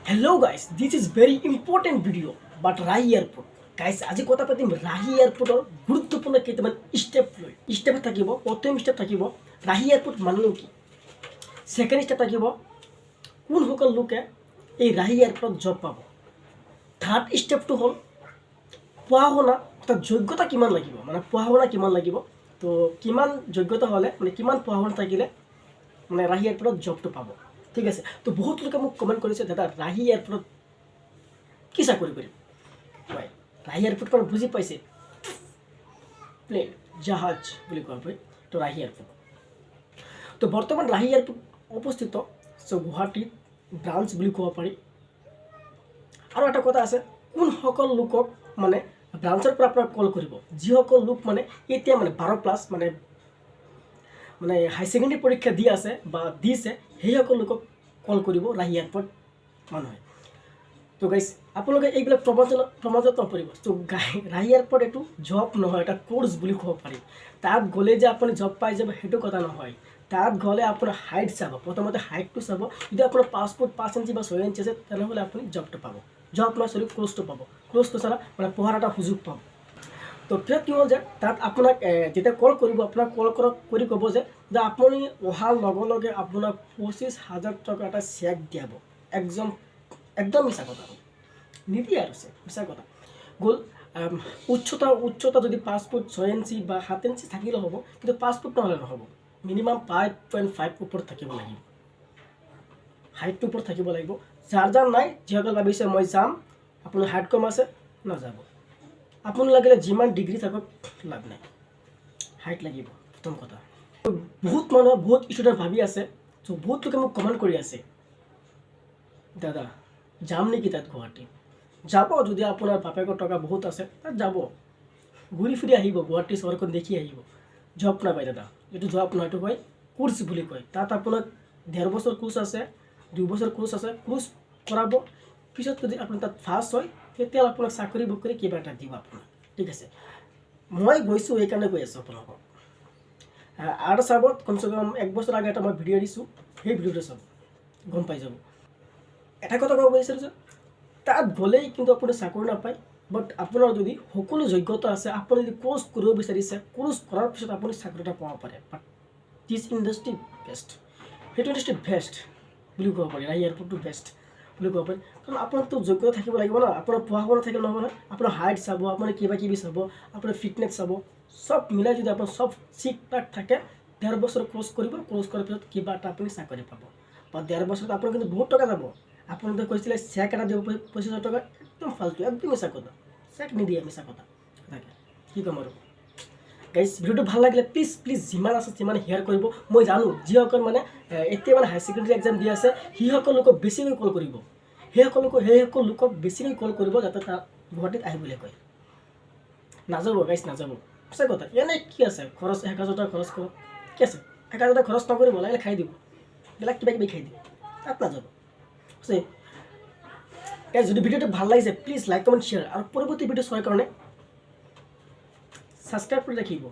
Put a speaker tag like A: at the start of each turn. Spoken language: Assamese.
A: Hello guys, this is very important video but Rahi Airport. Guys, আজি কথা পাতিম ৰাহি এয়াৰপোৰ্টৰ গুৰুত্বপূৰ্ণ কেইটামান ষ্টেপ থাকিব। প্ৰথম ষ্টেপ থাকিব ৰাহি এয়াৰপোৰ্ট মানেনো কি। সেকেন্ড ষ্টেপ থাকিব কোনসকল লোকে এই ৰাহি এয়াৰপোৰ্টত জব পাব। থাৰ্ড ষ্টেপটো হ'ল পঢ়া শুনা অৰ্থাৎ যোগ্যতা কিমান লাগিব, মানে পঢ়া শুনা কিমান লাগিব। তো কিমান যোগ্যতা হ'লে মানে কিমান পঢ়া শুনা থাকিলে মানে ৰাহি এয়াৰপোৰ্টত জবটো পাব। ঠিক আছে, তো বহুত লোকে মোক কমেণ্ট কৰিছে দাদা ৰাহি এয়াৰপোৰ্টত কি চাকৰি কৰিম। হয়, ৰাহি এয়াৰপোৰ্ট মানে বুজি পাইছে, প্লেন জাহাজ বুলি কোৱা হয়। তো ৰাহি এয়াৰপোৰ্ট, তো বৰ্তমান ৰাহি এয়াৰপোৰ্ট অৱস্থিত গুৱাহাটীত ব্ৰাঞ্চ বুলি ক'ব পাৰি। আৰু এটা কথা আছে, কোনসকল লোকক মানে ব্ৰাঞ্চৰ পৰা আপোনাক কল কৰিব, যিসকল লোক মানে এতিয়া মানে 12+ মানে হাই ছেকেণ্ডেৰী পৰীক্ষা দি আছে বা দিছে, সেইসকল লোকক কল কৰিব ৰাহি এয়াৰপোৰ্ট মানুহে। তো গাইজ আপোনালোকে এইবিলাক প্ৰমাণত নপৰিব। তো ৰাহি এয়াৰপোৰ্ট এইটো জব নহয়, এটা কোৰ্চ বুলি ক'ব পাৰি। তাত গ'লে যে আপুনি জব পাই যাব সেইটো কথা নহয়। তাত গ'লে আপোনাৰ হাইট চাব, প্ৰথমতে হাইটটো চাব। যদি আপোনাৰ পাছপোৰ্ট 5 ইঞ্চি বা 6 ইঞ্চি আছে তেনেহ'লে আপুনি জবটো পাব। জব নহয়, চৰি কোৰ্চটো পাব। কোৰ্চটো চালা মানে পঢ়াৰ এটা সুযোগ পাব। তো পিছত কি হ'ল যে তাত আপোনাক যেতিয়া কল কৰিব, আপোনাক কৰি ক'ব যে আপুনি অহাৰ লগে লগে আপোনাক 25,000 টকা এটা চেক দিয়াব। একদম মিছা কথা নিদিয়ে আৰু মিছা কথা গ'ল। উচ্চতা যদি পাছপোৰ্ট 6 ইঞ্চি বা 7 ইঞ্চি থাকিলে হ'ব, কিন্তু পাছপোৰ্ট নহ'লে নহ'ব। মিনিমাম 5.5 ওপৰত থাকিব লাগিব, হাইটটোৰ ওপৰত থাকিব লাগিব। যাৰ নাই, যিসকল ভাবিছে মই যাম, আপোনাৰ হাইট কম আছে নাযাব। আপুনি লাগিলে যিমান ডিগ্ৰী থাকক লাভ নাই, হাইট লাগিব প্ৰথম কথা। বহুত ষ্টুডেণ্ট ভাবি আছে, ত' বহুত লোকে মোক কমেণ্ট কৰি আছে দাদা যাম নেকি তাত গুৱাহাটী। যাব, যদি আপোনাৰ বাপেকৰ টকা বহুত আছে তাত যাব, ঘূৰি ফুৰি আহিব, গুৱাহাটী চহৰখন দেখি আহিব। জব নাপায় দাদা, এইটো জব নহয়, এইটো কয় কোৰ্চ বুলি কয়। তাত আপোনাক 1.5 বছৰ কোৰ্চ আছে, 2 বছৰ কোৰ্চ আছে। কোৰ্চ কৰাব, পিছত যদি আপুনি তাত ফাৰ্ষ্ট হয় তেতিয়া আপোনাক চাকৰি বাকৰি কিবা এটা দিব আপোনাক। ঠিক আছে, মই গৈছোঁ সেইকাৰণে কৈ আছোঁ আপোনালোকক। আৰু চাব, কমচে কম 1 বছৰ আগে এটা মই ভিডিঅ' দিছোঁ, সেই ভিডিঅ'টো চাব, গম পাই যাব। এটা কথা ক'ব বিচাৰিছোঁ যে তাত গ'লেই কিন্তু আপুনি চাকৰি নাপায়। বাট আপোনাৰ যদি সকলো যোগ্যতা আছে, আপুনি যদি কোৰ্চ কৰিব বিচাৰিছে, কোৰ্চ কৰাৰ পিছত আপুনি চাকৰি এটা পাব পাৰে। বাট দিছ ইণ্ডাষ্ট্ৰি বেষ্ট, সেইটো ইণ্ডাষ্ট্ৰি বেষ্ট বুলি ক'ব পাৰি। ৰাহি এয়াৰপোৰ্টটো বেষ্ট বুলি ক'ব পাৰি, কাৰণ আপোনাৰতো যোগ্যতা থাকিব লাগিব ন। আপোনাৰ পঢ়া শুনা থাকিলে নহ'ব নহয়। আপোনাৰ হাইট চাব, আপুনি কিবা কিবি চাব, আপোনাৰ ফিটনেছ চাব, চব মিলাই যদি আপোনাৰ চব ঠিক ঠাক থাকে, 1.5 বছৰ কোৰ্চ কৰিব। কোৰ্চ কৰাৰ পিছত কিবা এটা আপুনি চাকৰি পাব। বা 1.5 বছৰত আপোনাৰ কিন্তু বহুত টকা যাব। আপোনালোকে কৈছিলে চেক এটা দিব 25,000 টকা, একদম ফাল্টু, একদম মিছা কথা। চেক নিদিয়ে, মিছা কথা তাকে কি ক'ম আৰু। গাইজ ভিডিঅ'টো ভাল লাগিলে প্লিজ যিমান আছে সিমান শ্বেয়াৰ কৰিব। মই জানো যিসকল মানে এতিয়া মানে হাই ছেকেণ্ডেৰী এক্সাম দি আছে, সেইসকল লোকক বেছিকৈ কল কৰিব। সেইসকল লোকক বেছিকৈ কল কৰিব, যাতে তাত গুৱাহাটীত আহিবলৈ কয়। নাযাব গাইজ, নাযাব, সঁচা কথা। এনেই কি আছে, খৰচ 1,000 টকা খৰচ কৰক, কি আছে। 1,000 টকা খৰচ নকৰিব, লাগিলে খাই দিব, বেলেগ কিবা কিবি খাই দিব, তাত নাযাব। যদি ভিডিঅ'টো ভাল লাগিছে প্লিজ লাইক কমেণ্ট শ্বেয়াৰ, আৰু পৰৱৰ্তী ভিডিঅ' চোৱাৰ কাৰণে ছাবস্ক্ৰাইব কৰি ৰাখিব।